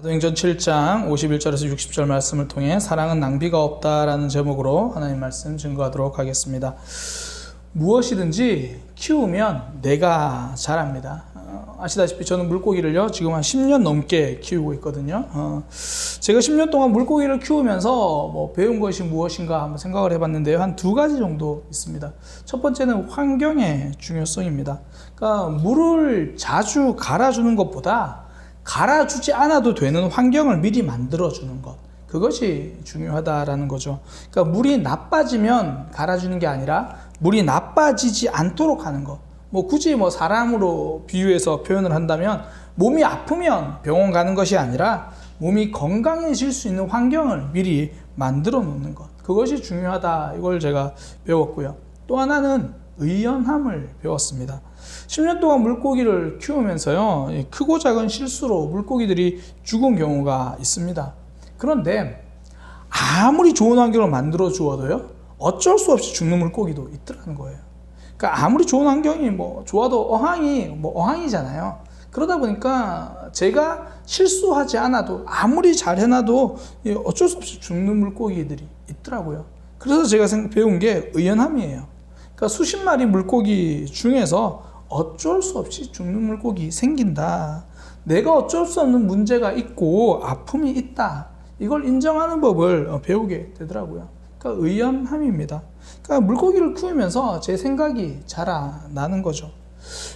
사도행전 7장 51절에서 60절 말씀을 통해 사랑은 낭비가 없다라는 제목으로 하나님 말씀 증거하도록 하겠습니다. 무엇이든지 키우면 내가 자랍니다. 아시다시피 저는 물고기를요 지금 한 10년 넘게 키우고 있거든요. 제가 10년 동안 물고기를 키우면서 배운 것이 무엇인가 한번 생각을 해봤는데요. 한 두 가지 정도 있습니다. 첫 번째는 환경의 중요성입니다. 그러니까 물을 자주 갈아주는 것보다 갈아주지 않아도 되는 환경을 미리 만들어주는 것, 그것이 중요하다라는 거죠. 그러니까 물이 나빠지면 갈아주는 게 아니라 물이 나빠지지 않도록 하는 것. 굳이 사람으로 비유해서 표현을 한다면 몸이 아프면 병원 가는 것이 아니라 몸이 건강해질 수 있는 환경을 미리 만들어 놓는 것, 그것이 중요하다, 이걸 제가 배웠고요. 또 하나는 의연함을 배웠습니다. 10년 동안 물고기를 키우면서요, 크고 작은 실수로 물고기들이 죽은 경우가 있습니다. 그런데 아무리 좋은 환경을 만들어 주어도요, 어쩔 수 없이 죽는 물고기도 있더라는 거예요. 그러니까 아무리 좋은 환경이 좋아도 어항이잖아요. 그러다 보니까 제가 실수하지 않아도, 아무리 잘 해놔도 어쩔 수 없이 죽는 물고기들이 있더라고요. 그래서 제가 배운 게 의연함이에요. 그러니까 수십 마리 물고기 중에서 어쩔 수 없이 죽는 물고기 생긴다. 내가 어쩔 수 없는 문제가 있고 아픔이 있다. 이걸 인정하는 법을 배우게 되더라고요. 그러니까 의연함입니다. 그러니까 물고기를 키우면서 제 생각이 자라나는 거죠.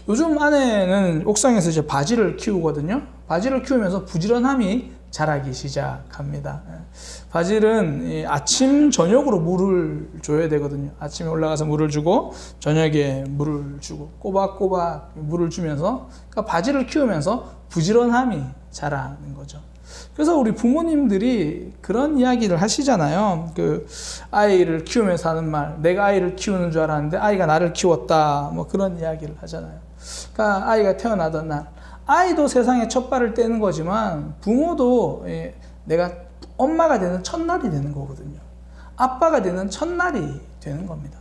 요즘 아내는 옥상에서 이제 바지를 키우거든요. 바지를 키우면서 부지런함이 자라기 시작합니다. 바질은 아침 저녁으로 물을 줘야 되거든요. 아침에 올라가서 물을 주고 저녁에 물을 주고 꼬박꼬박 물을 주면서, 그러니까 바질을 키우면서 부지런함이 자라는 거죠. 그래서 우리 부모님들이 그런 이야기를 하시잖아요. 아이를 키우면서 하는 말, 내가 아이를 키우는 줄 알았는데 아이가 나를 키웠다, 그런 이야기를 하잖아요. 그러니까 아이가 태어나던 날, 아이도 세상에 첫 발을 떼는 거지만 부모도 내가 엄마가 되는 첫날이 되는 거거든요. 아빠가 되는 첫날이 되는 겁니다.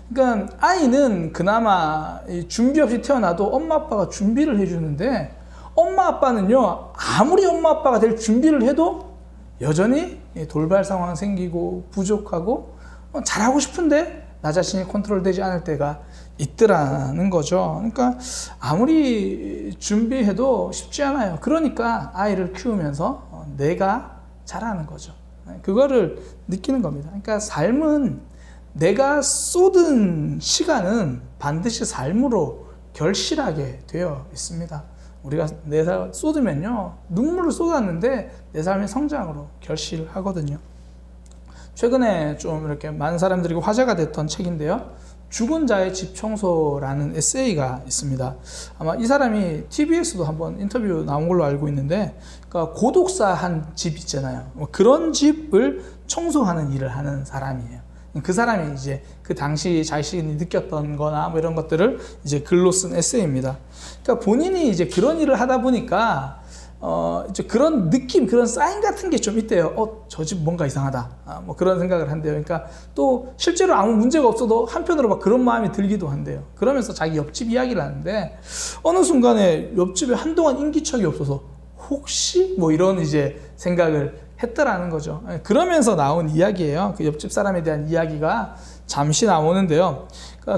그러니까 아이는 그나마 준비 없이 태어나도 엄마 아빠가 준비를 해주는데, 엄마 아빠는요 아무리 엄마 아빠가 될 준비를 해도 여전히 돌발 상황 생기고 부족하고 잘하고 싶은데 나 자신이 컨트롤되지 않을 때가 있더라는 거죠. 그러니까 아무리 준비해도 쉽지 않아요. 그러니까 아이를 키우면서 내가 자라는 거죠. 그거를 느끼는 겁니다. 그러니까 삶은 내가 쏟은 시간은 반드시 삶으로 결실하게 되어 있습니다. 우리가 내 삶 쏟으면요, 눈물을 쏟았는데 내 삶의 성장으로 결실하거든요. 최근에 좀 이렇게 많은 사람들이 화제가 됐던 책인데요, 죽은 자의 집 청소라는 에세이가 있습니다. 아마 이 사람이 TBS도 한번 인터뷰 나온 걸로 알고 있는데, 그러니까 고독사 한 집 있잖아요. 그런 집을 청소하는 일을 하는 사람이에요. 그 사람이 이제 그 당시 자신이 느꼈던 거나 이런 것들을 이제 글로 쓴 에세이입니다. 그러니까 본인이 이제 그런 일을 하다 보니까 이제 그런 느낌, 그런 사인 같은 게 좀 있대요. 저 집 뭔가 이상하다. 그런 생각을 한대요. 그러니까 또 실제로 아무 문제가 없어도 한편으로 막 그런 마음이 들기도 한대요. 그러면서 자기 옆집 이야기를 하는데, 어느 순간에 옆집에 한동안 인기척이 없어서 혹시 이런 이제 생각을 했더라는 거죠. 그러면서 나온 이야기예요. 그 옆집 사람에 대한 이야기가 잠시 나오는데요.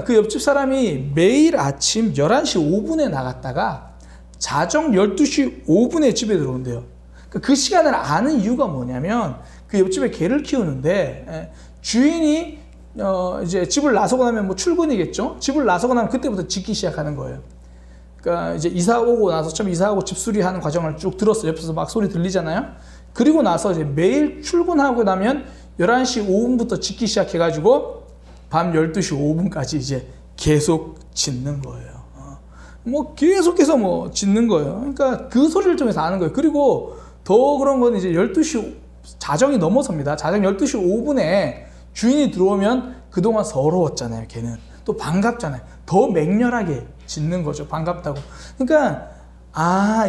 그 옆집 사람이 매일 아침 11시 5분에 나갔다가 자정 12시 5분에 집에 들어온대요. 그 시간을 아는 이유가 뭐냐면, 그 옆집에 개를 키우는데 주인이 이제 집을 나서고 나면 출근이겠죠. 집을 나서고 나면 그때부터 짖기 시작하는 거예요. 그러니까 이제 이사 오고 나서 처음 이사하고 집수리하는 과정을 쭉 들었어요. 옆에서 막 소리 들리잖아요. 그리고 나서 이제 매일 출근하고 나면 11시 5분부터 짖기 시작해가지고 밤 12시 5분까지 이제 계속 짖는 거예요. 계속해서 짖는 거예요. 그러니까 그 소리를 통해서 아는 거예요. 그리고 더 그런 건 이제 12시, 자정이 넘어섭니다. 자정 12시 5분에 주인이 들어오면 그동안 서러웠잖아요. 걔는 또 반갑잖아요. 더 맹렬하게 짖는 거죠. 반갑다고. 그러니까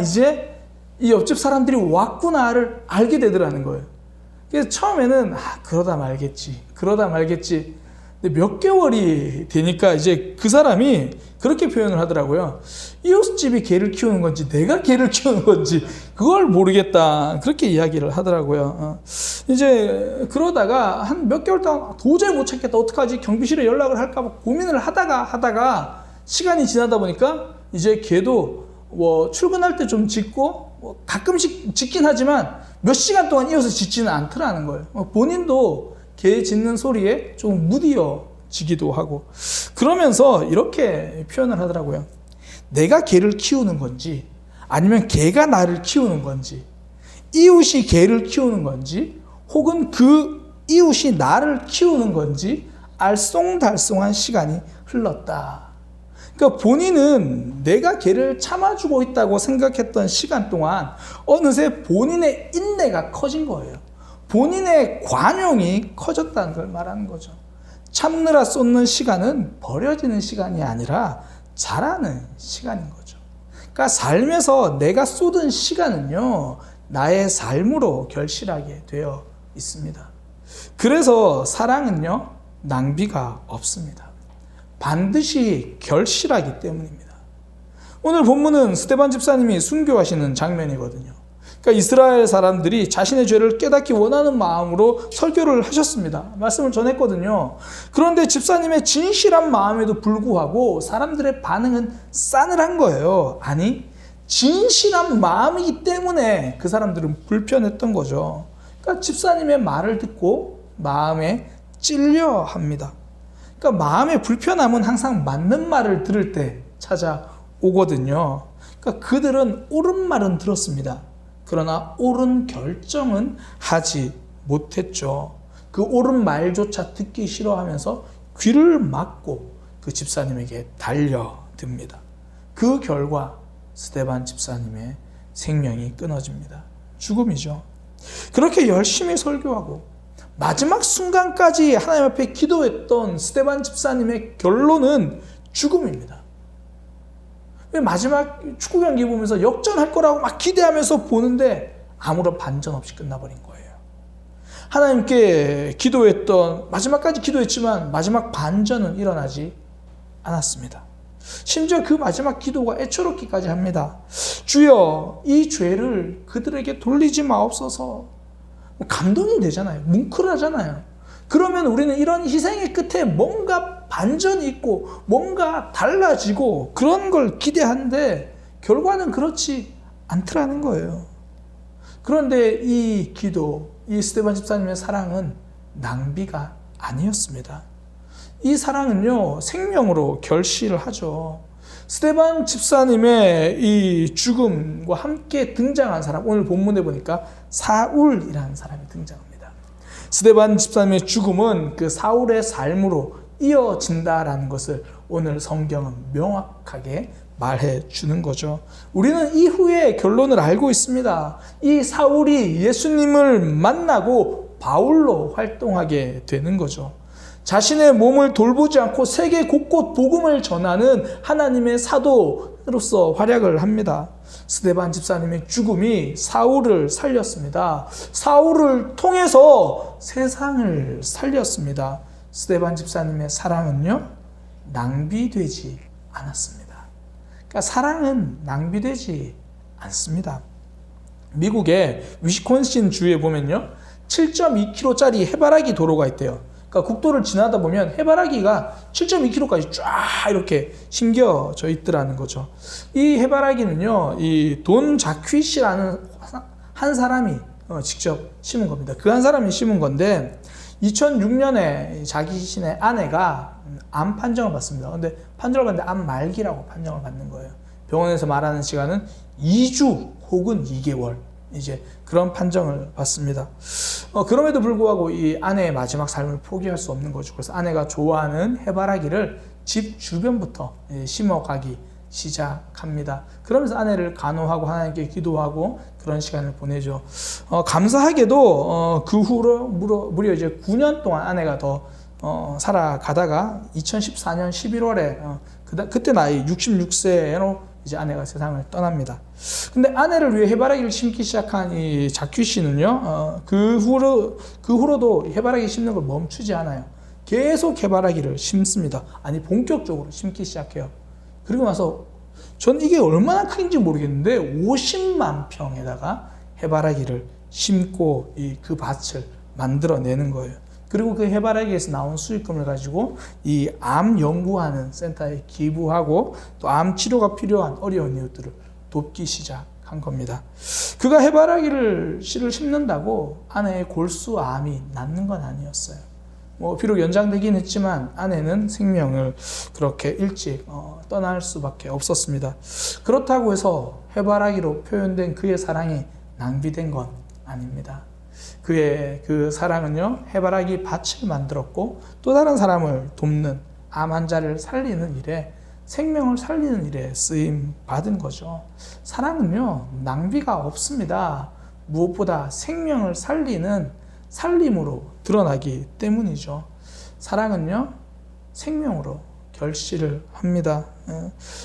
이제 이 옆집 사람들이 왔구나를 알게 되더라는 거예요. 그래서 처음에는 그러다 말겠지. 근데 몇 개월이 되니까 이제 그 사람이 그렇게 표현을 하더라고요. 이웃집이 개를 키우는 건지 내가 개를 키우는 건지 그걸 모르겠다. 그렇게 이야기를 하더라고요. 이제 그러다가 한 몇 개월 동안 도저히 못 찾겠다. 어떡하지? 경비실에 연락을 할까 봐 고민을 하다가 시간이 지나다 보니까 이제 개도 뭐 출근할 때 좀 짖고 뭐 가끔씩 짖긴 하지만 몇 시간 동안 이어서 짖지는 않더라는 거예요. 본인도 개 짖는 소리에 좀 무디어지기도 하고 그러면서 이렇게 표현을 하더라고요. 내가 개를 키우는 건지 아니면 개가 나를 키우는 건지 이웃이 개를 키우는 건지 혹은 그 이웃이 나를 키우는 건지 알쏭달쏭한 시간이 흘렀다. 그러니까 본인은 내가 개를 참아주고 있다고 생각했던 시간 동안 어느새 본인의 인내가 커진 거예요. 본인의 관용이 커졌다는 걸 말하는 거죠. 참느라 쏟는 시간은 버려지는 시간이 아니라 자라는 시간인 거죠. 그러니까 삶에서 내가 쏟은 시간은요, 나의 삶으로 결실하게 되어 있습니다. 그래서 사랑은요, 낭비가 없습니다. 반드시 결실하기 때문입니다. 오늘 본문은 스데반 집사님이 순교하시는 장면이거든요. 그러니까 이스라엘 사람들이 자신의 죄를 깨닫기 원하는 마음으로 설교를 하셨습니다. 말씀을 전했거든요. 그런데 집사님의 진실한 마음에도 불구하고 사람들의 반응은 싸늘한 거예요. 아니, 진실한 마음이기 때문에 그 사람들은 불편했던 거죠. 그러니까 집사님의 말을 듣고 마음에 찔려 합니다. 그러니까 마음의 불편함은 항상 맞는 말을 들을 때 찾아오거든요. 그러니까 그들은 옳은 말은 들었습니다. 그러나 옳은 결정은 하지 못했죠. 그 옳은 말조차 듣기 싫어하면서 귀를 막고 그 집사님에게 달려듭니다. 그 결과 스데반 집사님의 생명이 끊어집니다. 죽음이죠. 그렇게 열심히 설교하고 마지막 순간까지 하나님 앞에 기도했던 스데반 집사님의 결론은 죽음입니다. 마지막 축구 경기 보면서 역전할 거라고 막 기대하면서 보는데 아무런 반전 없이 끝나버린 거예요. 하나님께 기도했던, 마지막까지 기도했지만 마지막 반전은 일어나지 않았습니다. 심지어 그 마지막 기도가 애처롭기까지 합니다. 주여, 이 죄를 그들에게 돌리지 마옵소서. 감동이 되잖아요. 뭉클하잖아요. 그러면 우리는 이런 희생의 끝에 뭔가 반전이 있고 뭔가 달라지고 그런 걸 기대하는데 결과는 그렇지 않더라는 거예요. 그런데 이 기도, 이 스데반 집사님의 사랑은 낭비가 아니었습니다. 이 사랑은요, 생명으로 결실을 하죠. 스데반 집사님의 이 죽음과 함께 등장한 사람, 오늘 본문에 보니까 사울이라는 사람이 등장합니다. 스데반 집사님의 죽음은 그 사울의 삶으로 이어진다라는 것을 오늘 성경은 명확하게 말해 주는 거죠. 우리는 이후의 결론을 알고 있습니다. 이 사울이 예수님을 만나고 바울로 활동하게 되는 거죠. 자신의 몸을 돌보지 않고 세계 곳곳 복음을 전하는 하나님의 사도로서 활약을 합니다. 스데반 집사님의 죽음이 사울을 살렸습니다. 사울을 통해서 세상을 살렸습니다. 스데반 집사님의 사랑은요, 낭비되지 않았습니다. 그러니까 사랑은 낭비되지 않습니다. 미국의 위스콘신 주에 보면요, 7.2km짜리 해바라기 도로가 있대요. 그러니까 국도를 지나다 보면 해바라기가 7.2km까지 쫙 이렇게 심겨져 있더라는 거죠. 이 해바라기는요, 이 돈 자퀴시라는 한 사람이 직접 심은 겁니다. 그 한 사람이 심은 건데 2006년에 자기 자신의 아내가 암 판정을 받습니다. 근데 판정을 받는데 암 말기라고 판정을 받는 거예요. 병원에서 말하는 시간은 2주 혹은 2개월. 이제 그런 판정을 받습니다. 그럼에도 불구하고 이 아내의 마지막 삶을 포기할 수 없는 거죠. 그래서 아내가 좋아하는 해바라기를 집 주변부터 심어가기 시작합니다. 그러면서 아내를 간호하고 하나님께 기도하고 그런 시간을 보내죠. 감사하게도 그 후로 무려 이제 9년 동안 아내가 더 살아가다가 2014년 11월에 그때 나이 66세로 이제 아내가 세상을 떠납니다. 근데 아내를 위해 해바라기를 심기 시작한 이 자퀴 씨는요, 그 후로도 해바라기 심는 걸 멈추지 않아요. 계속 해바라기를 심습니다. 아니 본격적으로 심기 시작해요. 그리고 나서 전 이게 얼마나 큰지 모르겠는데 50만 평에다가 해바라기를 심고 그 밭을 만들어내는 거예요. 그리고 그 해바라기에서 나온 수익금을 가지고 이 암 연구하는 센터에 기부하고 또 암 치료가 필요한 어려운 이웃들을 돕기 시작한 겁니다. 그가 해바라기를 씨를 심는다고 아내의 골수암이 낫는 건 아니었어요. 비록 연장되긴 했지만 아내는 생명을 그렇게 일찍 떠날 수밖에 없었습니다. 그렇다고 해서 해바라기로 표현된 그의 사랑이 낭비된 건 아닙니다. 그의 그 사랑은요, 해바라기 밭을 만들었고 또 다른 사람을 돕는 암 환자를 살리는 일에, 생명을 살리는 일에 쓰임 받은 거죠. 사랑은요, 낭비가 없습니다. 무엇보다 생명을 살리는 살림으로 드러나기 때문이죠. 사랑은요, 생명으로 결실을 합니다.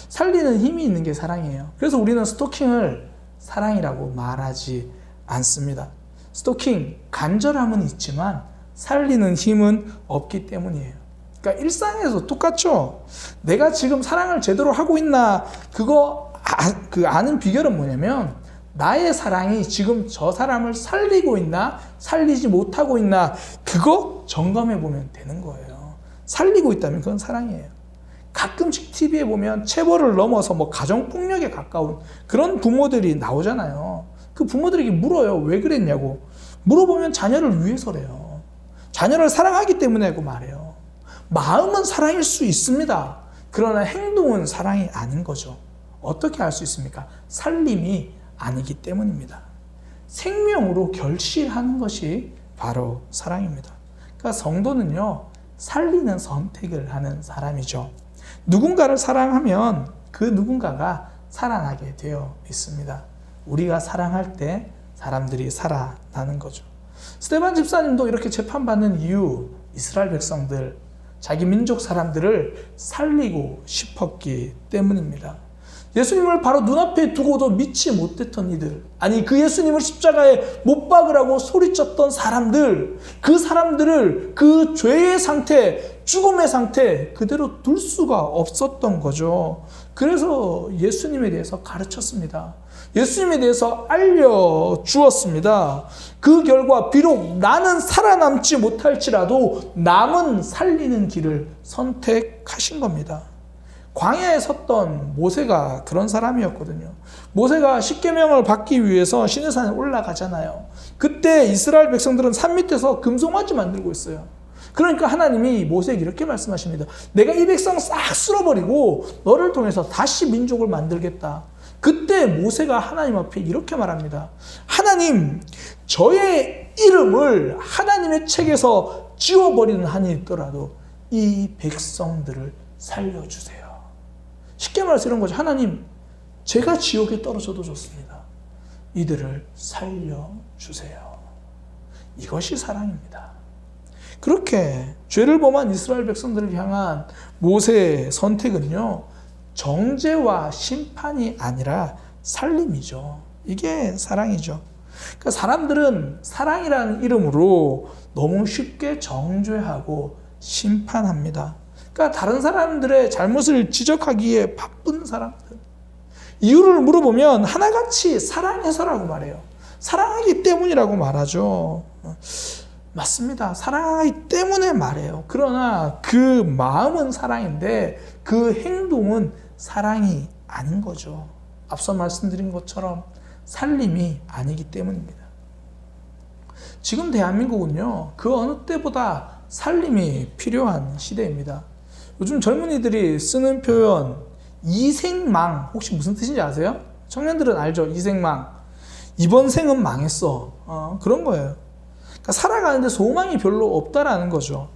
살리는 힘이 있는 게 사랑이에요. 그래서 우리는 스토킹을 사랑이라고 말하지 않습니다. 스토킹, 간절함은 있지만 살리는 힘은 없기 때문이에요. 그러니까 일상에서 똑같죠. 내가 지금 사랑을 제대로 하고 있나, 그거 아는 비결은 뭐냐면 나의 사랑이 지금 저 사람을 살리고 있나 살리지 못하고 있나, 그거 점검해 보면 되는 거예요. 살리고 있다면 그건 사랑이에요. 가끔씩 TV에 보면 체벌을 넘어서 가정폭력에 가까운 그런 부모들이 나오잖아요. 그 부모들에게 물어요. 왜 그랬냐고. 물어보면 자녀를 위해서래요. 자녀를 사랑하기 때문에라고 말해요. 마음은 사랑일 수 있습니다. 그러나 행동은 사랑이 아닌 거죠. 어떻게 알 수 있습니까? 살림이 아니기 때문입니다. 생명으로 결실하는 것이 바로 사랑입니다. 그러니까 성도는요, 살리는 선택을 하는 사람이죠. 누군가를 사랑하면 그 누군가가 살아나게 되어 있습니다. 우리가 사랑할 때 사람들이 살아나는 거죠. 스데반 집사님도 이렇게 재판받는 이유, 이스라엘 백성들, 자기 민족 사람들을 살리고 싶었기 때문입니다. 예수님을 바로 눈앞에 두고도 믿지 못했던 이들, 아니 그 예수님을 십자가에 못 박으라고 소리쳤던 사람들, 그 사람들을 그 죄의 상태, 죽음의 상태 그대로 둘 수가 없었던 거죠. 그래서 예수님에 대해서 가르쳤습니다. 예수님에 대해서 알려주었습니다. 그 결과 비록 나는 살아남지 못할지라도 남은 살리는 길을 선택하신 겁니다. 광야에 섰던 모세가 그런 사람이었거든요. 모세가 십계명을 받기 위해서 시내산에 올라가잖아요. 그때 이스라엘 백성들은 산 밑에서 금송아지 만들고 있어요. 그러니까 하나님이 모세에게 이렇게 말씀하십니다. 내가 이 백성 싹 쓸어버리고 너를 통해서 다시 민족을 만들겠다. 그때 모세가 하나님 앞에 이렇게 말합니다. 하나님, 저의 이름을 하나님의 책에서 지워버리는 한이 있더라도 이 백성들을 살려주세요. 쉽게 말해서 이런 거죠. 하나님, 제가 지옥에 떨어져도 좋습니다. 이들을 살려주세요. 이것이 사랑입니다. 그렇게 죄를 범한 이스라엘 백성들을 향한 모세의 선택은요, 정죄와 심판이 아니라 살림이죠. 이게 사랑이죠. 그러니까 사람들은 사랑이라는 이름으로 너무 쉽게 정죄하고 심판합니다. 그러니까 다른 사람들의 잘못을 지적하기에 바쁜 사람들. 이유를 물어보면 하나같이 사랑해서라고 말해요. 사랑하기 때문이라고 말하죠. 맞습니다. 사랑하기 때문에 말해요. 그러나 그 마음은 사랑인데 그 행동은 사랑이 아닌 거죠. 앞서 말씀드린 것처럼 살림이 아니기 때문입니다. 지금 대한민국은요, 그 어느 때보다 살림이 필요한 시대입니다. 요즘 젊은이들이 쓰는 표현 이생망, 혹시 무슨 뜻인지 아세요? 청년들은 알죠? 이생망. 이번 생은 망했어. 그런 거예요. 그러니까 살아가는데 소망이 별로 없다라는 거죠.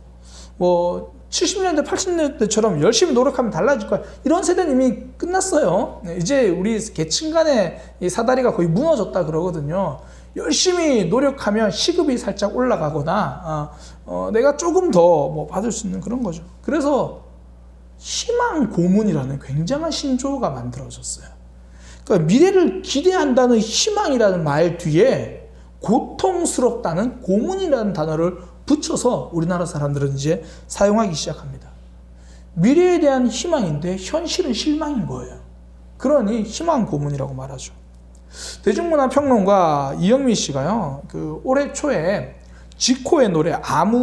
70년대, 80년대처럼 열심히 노력하면 달라질 거야. 이런 세대는 이미 끝났어요. 이제 우리 계층 간의 이 사다리가 거의 무너졌다 그러거든요. 열심히 노력하면 시급이 살짝 올라가거나 내가 조금 더 받을 수 있는 그런 거죠. 그래서 희망 고문이라는 굉장한 신조어가 만들어졌어요. 그러니까 미래를 기대한다는 희망이라는 말 뒤에 고통스럽다는 고문이라는 단어를 붙여서 우리나라 사람들은 이제 사용하기 시작합니다. 미래에 대한 희망인데 현실은 실망인 거예요. 그러니 희망 고문이라고 말하죠. 대중문화평론가 이영미 씨가요, 올해 초에 지코의 노래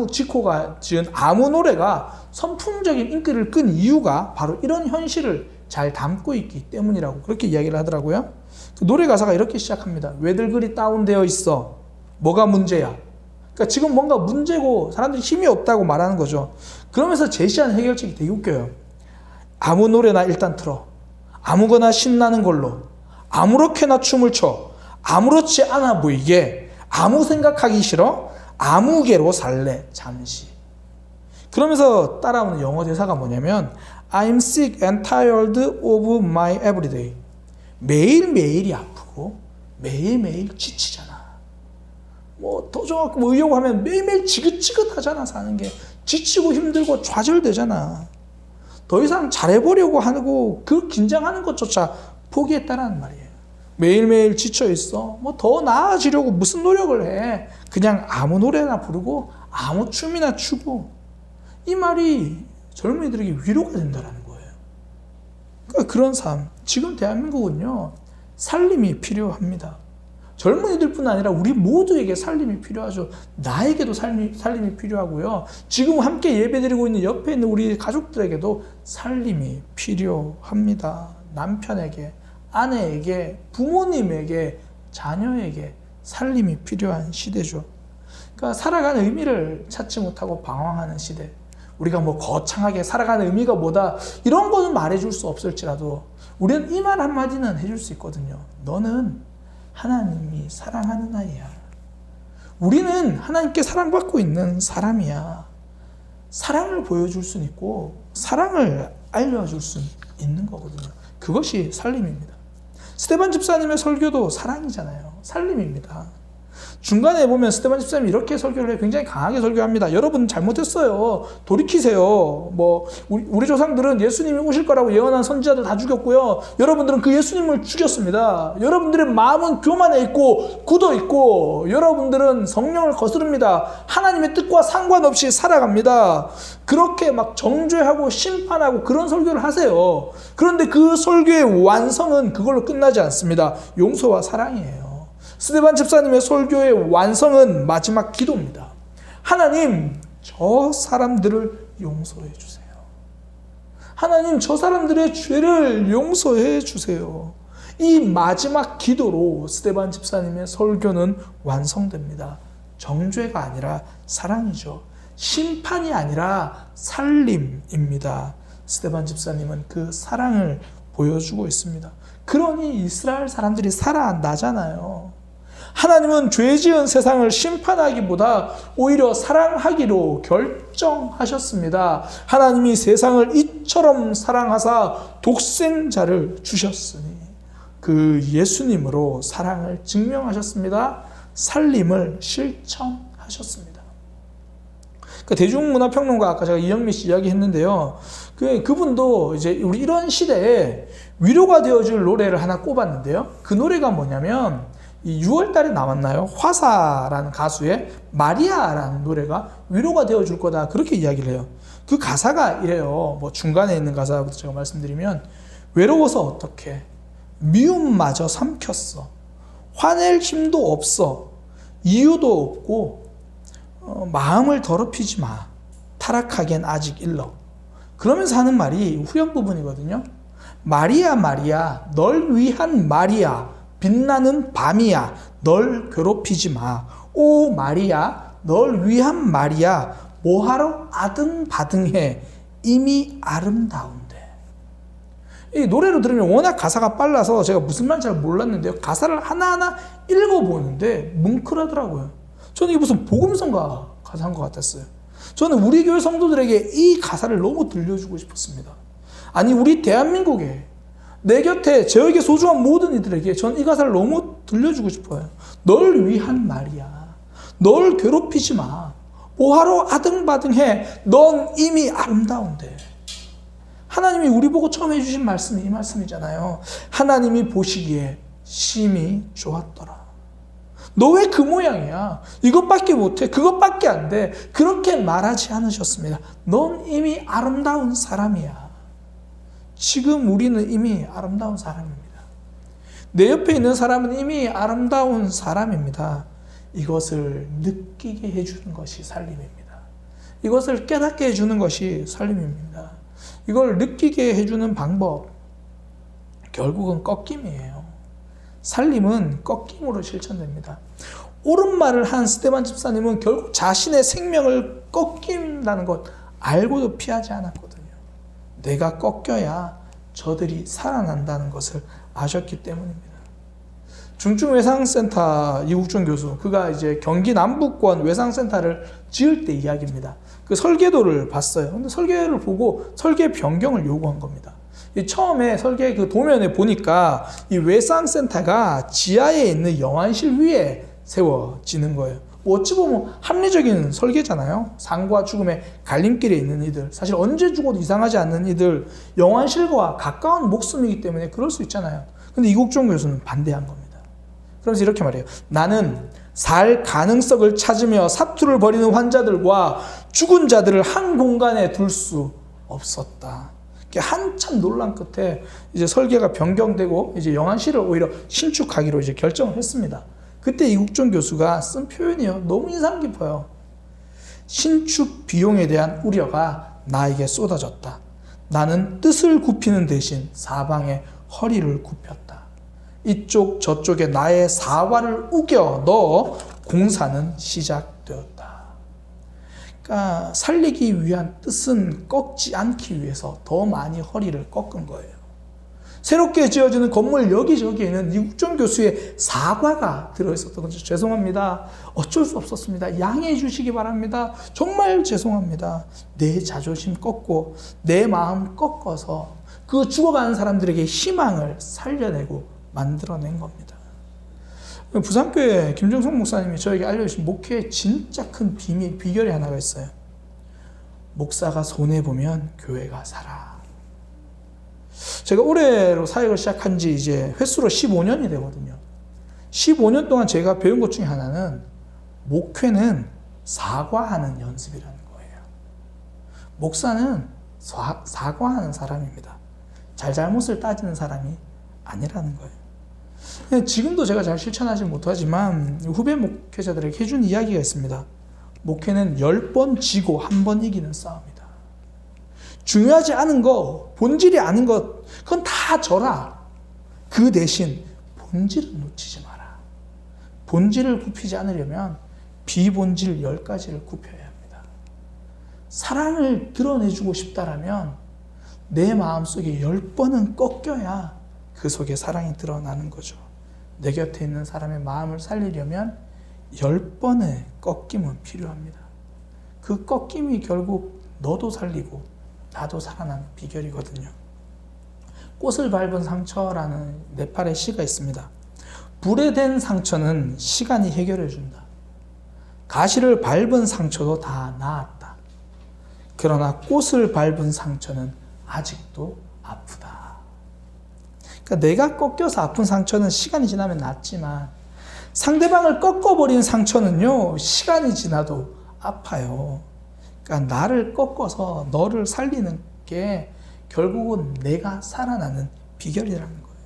지코가 지은 아무 노래가 선풍적인 인기를 끈 이유가 바로 이런 현실을 잘 담고 있기 때문이라고 그렇게 이야기를 하더라고요. 그 노래 가사가 이렇게 시작합니다. 왜들 그리 다운되어 있어? 뭐가 문제야? 그러니까 지금 뭔가 문제고 사람들이 힘이 없다고 말하는 거죠. 그러면서 제시한 해결책이 되게 웃겨요. 아무 노래나 일단 틀어. 아무거나 신나는 걸로. 아무렇게나 춤을 춰. 아무렇지 않아 보이게. 아무 생각하기 싫어. 아무개로 살래. 잠시. 그러면서 따라오는 영어 대사가 뭐냐면 I'm sick and tired of my everyday. 매일매일이 아프고 매일매일 지치잖아. 더 정확히 의욕 하면 매일매일 지긋지긋하잖아. 사는 게 지치고 힘들고 좌절되잖아. 더 이상 잘해보려고 하고 그 긴장하는 것조차 포기했다라는 말이에요. 매일매일 지쳐있어. 더 나아지려고 무슨 노력을 해. 그냥 아무 노래나 부르고 아무 춤이나 추고. 이 말이 젊은이들에게 위로가 된다는 거예요. 그러니까 그런 삶. 지금 대한민국은요, 살림이 필요합니다. 젊은이들뿐 아니라 우리 모두에게 살림이 필요하죠. 나에게도 살림이 필요하고요. 지금 함께 예배드리고 있는 옆에 있는 우리 가족들에게도 살림이 필요합니다. 남편에게, 아내에게, 부모님에게, 자녀에게 살림이 필요한 시대죠. 그러니까 살아가는 의미를 찾지 못하고 방황하는 시대. 우리가 거창하게 살아가는 의미가 뭐다 이런 거는 말해줄 수 없을지라도 우리는 이 말 한마디는 해줄 수 있거든요. 너는 하나님이 사랑하는 아이야. 우리는 하나님께 사랑받고 있는 사람이야. 사랑을 보여줄 수는 있고 사랑을 알려줄 수는 있는 거거든요. 그것이 살림입니다. 스테반 집사님의 설교도 사랑이잖아요. 살림입니다. 중간에 보면 스테반 집사님이 이렇게 설교를 해 굉장히 강하게 설교합니다. 여러분 잘못했어요. 돌이키세요. 우리 조상들은 예수님이 오실 거라고 예언한 선지자들 다 죽였고요. 여러분들은 그 예수님을 죽였습니다. 여러분들의 마음은 교만해 있고 굳어 있고 여러분들은 성령을 거스릅니다. 하나님의 뜻과 상관없이 살아갑니다. 그렇게 정죄하고 심판하고 그런 설교를 하세요. 그런데 그 설교의 완성은 그걸로 끝나지 않습니다. 용서와 사랑이에요. 스데반 집사님의 설교의 완성은 마지막 기도입니다. 하나님, 저 사람들을 용서해 주세요. 하나님, 저 사람들의 죄를 용서해 주세요. 이 마지막 기도로 스데반 집사님의 설교는 완성됩니다. 정죄가 아니라 사랑이죠. 심판이 아니라 살림입니다. 스데반 집사님은 그 사랑을 보여주고 있습니다. 그러니 이스라엘 사람들이 살아나잖아요. 하나님은 죄 지은 세상을 심판하기보다 오히려 사랑하기로 결정하셨습니다. 하나님이 세상을 이처럼 사랑하사 독생자를 주셨으니 그 예수님으로 사랑을 증명하셨습니다. 살림을 실천하셨습니다. 대중문화평론가 아까 제가 이영미 씨 이야기했는데요. 그분도 이제 우리 이런 시대에 위로가 되어줄 노래를 하나 꼽았는데요. 그 노래가 뭐냐면 이 6월 달에 나왔나요? 화사라는 가수의 마리아라는 노래가 위로가 되어줄 거다. 그렇게 이야기를 해요. 그 가사가 이래요. 중간에 있는 가사부터 제가 말씀드리면 외로워서 어떡해. 미움마저 삼켰어. 화낼 힘도 없어. 이유도 없고 마음을 더럽히지 마. 타락하기엔 아직 일러. 그러면서 하는 말이 후렴 부분이거든요. 마리아 마리아 널 위한 마리아 빛나는 밤이야 널 괴롭히지 마. 오 마리아 널 위한 마리아 뭐하러 아등바등해 이미 아름다운데. 이 노래로 들으면 워낙 가사가 빨라서 제가 무슨 말인지 잘 몰랐는데요. 가사를 하나하나 읽어보는데 뭉클하더라고요. 저는 이게 무슨 복음성가 가사인 것 같았어요. 저는 우리 교회 성도들에게 이 가사를 너무 들려주고 싶었습니다. 아니 우리 대한민국에 내 곁에 저에게 소중한 모든 이들에게 전 이 가사를 너무 들려주고 싶어요. 널 위한 말이야. 널 괴롭히지 마. 뭐하러 아등바등해. 넌 이미 아름다운데. 하나님이 우리 보고 처음 해주신 말씀이 이 말씀이잖아요. 하나님이 보시기에 심히 좋았더라. 너 왜 그 모양이야? 이것밖에 못해. 그것밖에 안 돼. 그렇게 말하지 않으셨습니다. 넌 이미 아름다운 사람이야. 지금 우리는 이미 아름다운 사람입니다. 내 옆에 있는 사람은 이미 아름다운 사람입니다. 이것을 느끼게 해주는 것이 살림입니다. 이것을 깨닫게 해주는 것이 살림입니다. 이걸 느끼게 해주는 방법, 결국은 꺾임이에요. 살림은 꺾임으로 실천됩니다. 옳은 말을 한 스데반 집사님은 결국 자신의 생명을 꺾인다는 것 알고도 피하지 않았거든요. 내가 꺾여야 저들이 살아난다는 것을 아셨기 때문입니다. 중증외상센터 이국종 교수, 그가 이제 경기 남부권 외상센터를 지을 때 이야기입니다. 그 설계도를 봤어요. 근데 설계를 보고 설계 변경을 요구한 겁니다. 처음에 설계 그 도면에 보니까 이 외상센터가 지하에 있는 영안실 위에 세워지는 거예요. 어찌 보면 합리적인 설계잖아요. 삶과 죽음의 갈림길에 있는 이들, 사실 언제 죽어도 이상하지 않는 이들, 영안실과 가까운 목숨이기 때문에 그럴 수 있잖아요. 근데 이국종 교수는 반대한 겁니다. 그러면서 이렇게 말해요. 나는 살 가능성을 찾으며 사투를 벌이는 환자들과 죽은 자들을 한 공간에 둘 수 없었다. 한참 논란 끝에 이제 설계가 변경되고 이제 영안실을 오히려 신축하기로 이제 결정을 했습니다. 그때 이국종 교수가 쓴 표현이요. 너무 인상 깊어요. 신축 비용에 대한 우려가 나에게 쏟아졌다. 나는 뜻을 굽히는 대신 사방에 허리를 굽혔다. 이쪽 저쪽에 나의 사활을 우겨 넣어 공사는 시작되었다. 그러니까 살리기 위한 뜻은 꺾지 않기 위해서 더 많이 허리를 꺾은 거예요. 새롭게 지어지는 건물 여기저기에는 이국종 교수의 사과가 들어있었던 거죠. 죄송합니다. 어쩔 수 없었습니다. 양해해 주시기 바랍니다. 정말 죄송합니다. 내 자존심 꺾고 내 마음 꺾어서 그 죽어가는 사람들에게 희망을 살려내고 만들어낸 겁니다. 부산교회 김정성 목사님이 저에게 알려주신 목회의 진짜 큰 비결이 하나가 있어요. 목사가 손해보면 교회가 살아. 제가 올해로 사역을 시작한 지 이제 횟수로 15년이 되거든요. 15년 동안 제가 배운 것 중에 하나는 목회는 사과하는 연습이라는 거예요. 목사는 사과하는 사람입니다. 잘잘못을 따지는 사람이 아니라는 거예요. 지금도 제가 잘 실천하지 못하지만 후배 목회자들에게 해준 이야기가 있습니다. 목회는 10번 지고 1번 이기는 싸움이다. 중요하지 않은 거, 본질이 아닌 것, 그건 다 져라. 그 대신 본질은 놓치지 마라. 본질을 굽히지 않으려면 비본질 10가지를 굽혀야 합니다. 사랑을 드러내주고 싶다라면 내 마음속에 10번은 꺾여야 그 속에 사랑이 드러나는 거죠. 내 곁에 있는 사람의 마음을 살리려면 10번의 꺾임은 필요합니다. 그 꺾임이 결국 너도 살리고 나도 살아나는 비결이거든요. 꽃을 밟은 상처라는 네팔의 시가 있습니다. 불에 댄 상처는 시간이 해결해 준다. 가시를 밟은 상처도 다 나았다. 그러나 꽃을 밟은 상처는 아직도 아프다. 그러니까 내가 꺾여서 아픈 상처는 시간이 지나면 낫지만 상대방을 꺾어버린 상처는요, 시간이 지나도 아파요. 그러니까 나를 꺾어서 너를 살리는 게 결국은 내가 살아나는 비결이라는 거예요.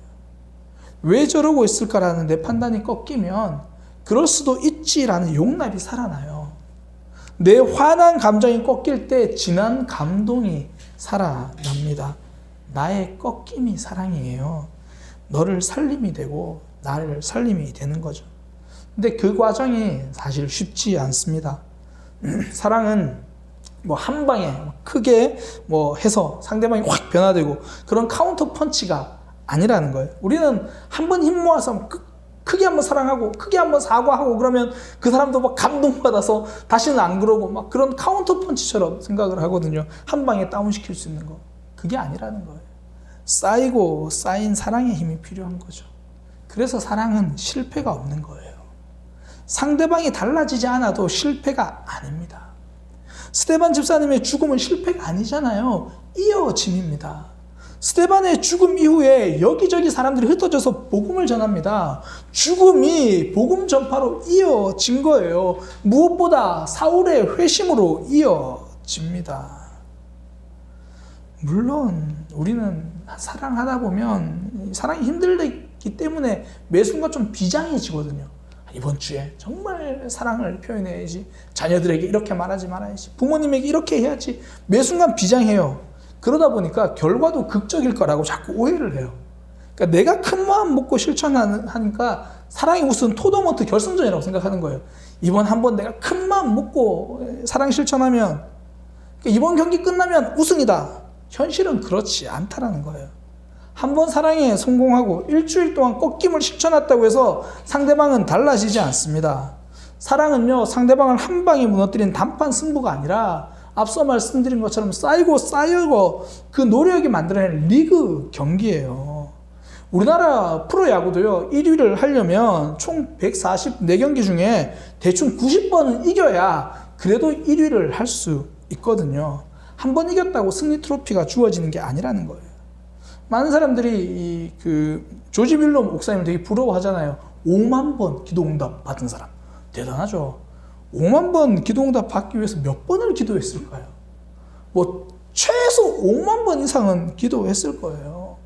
왜 저러고 있을까라는 내 판단이 꺾이면 그럴 수도 있지라는 용납이 살아나요. 내 화난 감정이 꺾일 때 진한 감동이 살아납니다. 나의 꺾임이 사랑이에요. 너를 살림이 되고 나를 살림이 되는 거죠. 근데 그 과정이 사실 쉽지 않습니다. 사랑은 뭐 한 방에 크게 뭐 해서 상대방이 확 변화되고 그런 카운터 펀치가 아니라는 거예요. 우리는 한번 힘 모아서 크게 한번 사랑하고 크게 한번 사과하고 그러면 그 사람도 막 감동받아서 다시는 안 그러고 막 그런 카운터 펀치처럼 생각을 하거든요. 한 방에 다운시킬 수 있는 거. 그게 아니라는 거예요. 쌓이고 쌓인 사랑의 힘이 필요한 거죠. 그래서 사랑은 실패가 없는 거예요. 상대방이 달라지지 않아도 실패가 아닙니다. 스데반 집사님의 죽음은 실패가 아니잖아요. 이어짐입니다. 스데반의 죽음 이후에 여기저기 사람들이 흩어져서 복음을 전합니다. 죽음이 복음 전파로 이어진 거예요. 무엇보다 사울의 회심으로 이어집니다. 물론 우리는 사랑하다 보면 사랑이 힘들기 때문에 매 순간 좀 비장해지거든요. 이번 주에 정말 사랑을 표현해야지, 자녀들에게 이렇게 말하지 말아야지, 부모님에게 이렇게 해야지, 매 순간 비장해요. 그러다 보니까 결과도 극적일 거라고 자꾸 오해를 해요. 그러니까 내가 큰 마음 먹고 실천하니까 사랑이 무슨 토너먼트 결승전이라고 생각하는 거예요. 이번 한번 내가 큰 마음 먹고 사랑 실천하면, 그러니까 이번 경기 끝나면 우승이다. 현실은 그렇지 않다라는 거예요. 한번 사랑에 성공하고 일주일 동안 꺾임을 실천했다고 해서 상대방은 달라지지 않습니다. 사랑은요, 상대방을 한 방에 무너뜨린 단판 승부가 아니라 앞서 말씀드린 것처럼 쌓이고 그 노력이 만들어낸 리그 경기예요. 우리나라 프로야구도요, 1위를 하려면 총 144경기 중에 대충 90번은 이겨야 그래도 1위를 할 수 있거든요. 한 번 이겼다고 승리 트로피가 주어지는 게 아니라는 거예요. 많은 사람들이 조지 밀러 목사님 되게 부러워하잖아요. 5만 번 기도응답 받은 사람. 대단하죠. 5만 번 기도응답 받기 위해서 몇 번을 기도했을까요? 뭐 최소 5만 번 이상은 기도했을 거예요.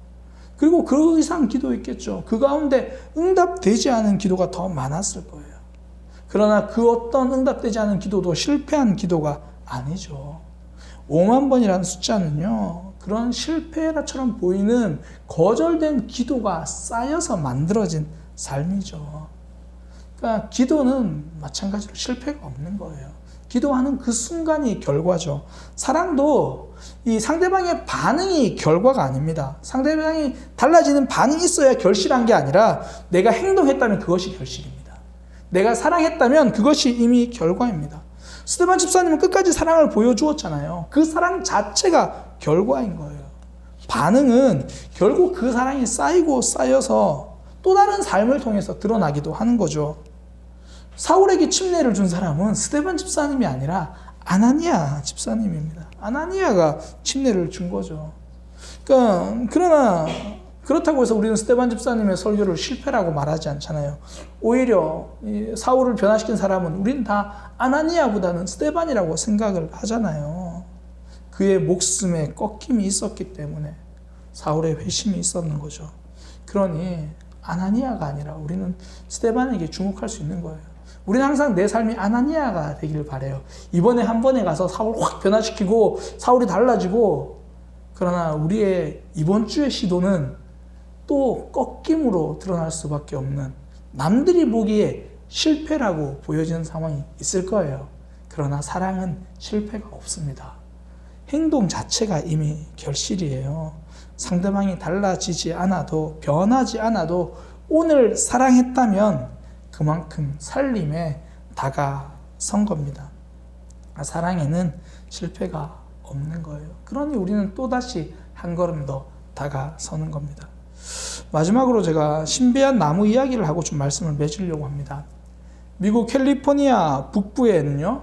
그리고 그 이상 기도했겠죠. 그 가운데 응답되지 않은 기도가 더 많았을 거예요. 그러나 그 어떤 응답되지 않은 기도도 실패한 기도가 아니죠. 5만 번이라는 숫자는요, 그런 실패라처럼 보이는 거절된 기도가 쌓여서 만들어진 삶이죠. 그러니까 기도는 마찬가지로 실패가 없는 거예요. 기도하는 그 순간이 결과죠. 사랑도 이 상대방의 반응이 결과가 아닙니다. 상대방이 달라지는 반응이 있어야 결실한 게 아니라 내가 행동했다면 그것이 결실입니다. 내가 사랑했다면 그것이 이미 결과입니다. 스데반 집사님은 끝까지 사랑을 보여주었잖아요. 그 사랑 자체가 결과인 거예요. 반응은 결국 그 사랑이 쌓이고 쌓여서 또 다른 삶을 통해서 드러나기도 하는 거죠. 사울에게 침례를 준 사람은 스데반 집사님이 아니라 아나니아 집사님입니다. 아나니아가 침례를 준 거죠. 그러나 그렇다고 해서 우리는 스데반 집사님의 설교를 실패라고 말하지 않잖아요. 오히려 사울을 변화시킨 사람은 우리는 다 아나니아보다는 스데반이라고 생각을 하잖아요. 그의 목숨에 꺾임이 있었기 때문에 사울의 회심이 있었는 거죠. 그러니 아나니아가 아니라 우리는 스데반에게 주목할 수 있는 거예요. 우리는 항상 내 삶이 아나니아가 되기를 바라요. 이번에 한 번에 가서 사울 확 변화시키고 사울이 달라지고, 그러나 우리의 이번 주의 시도는 또 꺾임으로 드러날 수밖에 없는, 남들이 보기에 실패라고 보여지는 상황이 있을 거예요. 그러나 사랑은 실패가 없습니다. 행동 자체가 이미 결실이에요. 상대방이 달라지지 않아도, 변하지 않아도 오늘 사랑했다면 그만큼 살림에 다가선 겁니다. 사랑에는 실패가 없는 거예요. 그러니 우리는 또다시 한 걸음 더 다가서는 겁니다. 마지막으로 제가 신비한 나무 이야기를 하고 좀 말씀을 맺으려고 합니다. 미국 캘리포니아 북부에는요,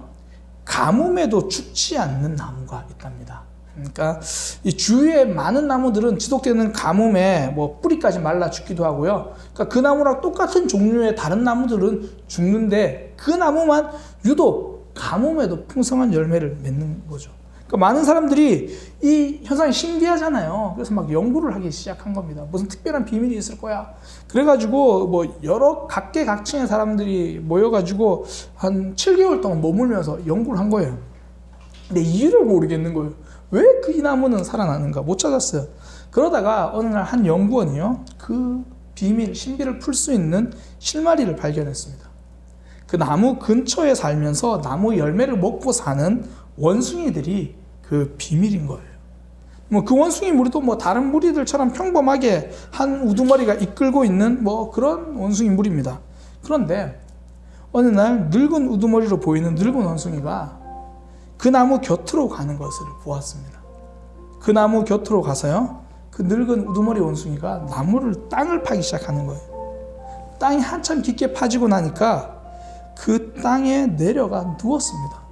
가뭄에도 죽지 않는 나무가 있답니다. 그러니까 이 주위에 많은 나무들은 지속되는 가뭄에 뿌리까지 말라 죽기도 하고요. 그러니까 그 나무랑 똑같은 종류의 다른 나무들은 죽는데 그 나무만 유독 가뭄에도 풍성한 열매를 맺는 거죠. 그러니까 많은 사람들이 이 현상이 신기하잖아요. 그래서 막 연구를 하기 시작한 겁니다. 무슨 특별한 비밀이 있을 거야. 그래가지고 여러 각계각층의 사람들이 모여가지고 한 7개월 동안 머물면서 연구를 한 거예요. 근데 이유를 모르겠는 거예요. 왜 그 이 나무는 살아나는가 못 찾았어요. 그러다가 어느 날 한 연구원이요, 그 비밀, 신비를 풀 수 있는 실마리를 발견했습니다. 그 나무 근처에 살면서 나무 열매를 먹고 사는 원숭이들이 그 비밀인 거예요. 그 원숭이 무리도 다른 무리들처럼 평범하게 한 우두머리가 이끌고 있는 그런 원숭이 무리입니다. 그런데 어느 날 늙은 우두머리로 보이는 늙은 원숭이가 그 나무 곁으로 가는 것을 보았습니다. 그 나무 곁으로 가서요, 그 늙은 우두머리 원숭이가 땅을 파기 시작하는 거예요. 땅이 한참 깊게 파지고 나니까 그 땅에 내려가 누웠습니다.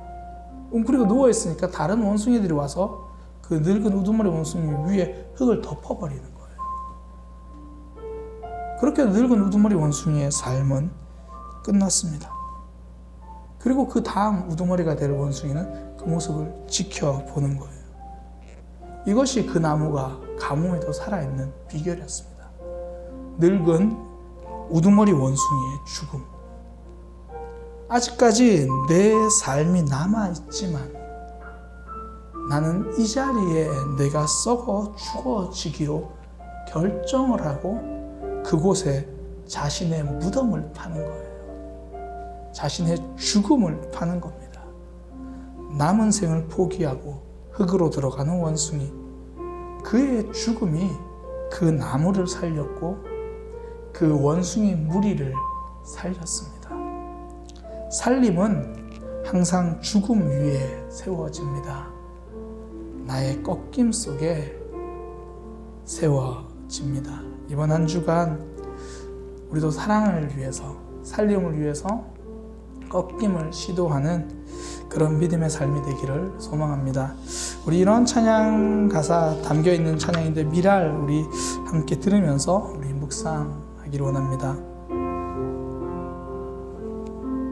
웅크리고 누워있으니까 다른 원숭이들이 와서 그 늙은 우두머리 원숭이 위에 흙을 덮어버리는 거예요. 그렇게 늙은 우두머리 원숭이의 삶은 끝났습니다. 그리고 그 다음 우두머리가 될 원숭이는 그 모습을 지켜보는 거예요. 이것이 그 나무가 가뭄에도 살아있는 비결이었습니다. 늙은 우두머리 원숭이의 죽음. 아직까지 내 삶이 남아있지만 나는 이 자리에 내가 썩어 죽어지기로 결정을 하고 그곳에 자신의 무덤을 파는 거예요. 자신의 죽음을 파는 겁니다. 남은 생을 포기하고 흙으로 들어가는 원숭이. 그의 죽음이 그 나무를 살렸고 그 원숭이 무리를 살렸습니다. 살림은 항상 죽음 위에 세워집니다. 나의 꺾임 속에 세워집니다. 이번 한 주간 우리도 사랑을 위해서, 살림을 위해서 꺾임을 시도하는 그런 믿음의 삶이 되기를 소망합니다. 우리 이런 찬양 가사 담겨 있는 찬양인데 미랄 우리 함께 들으면서 우리 묵상하기를 원합니다.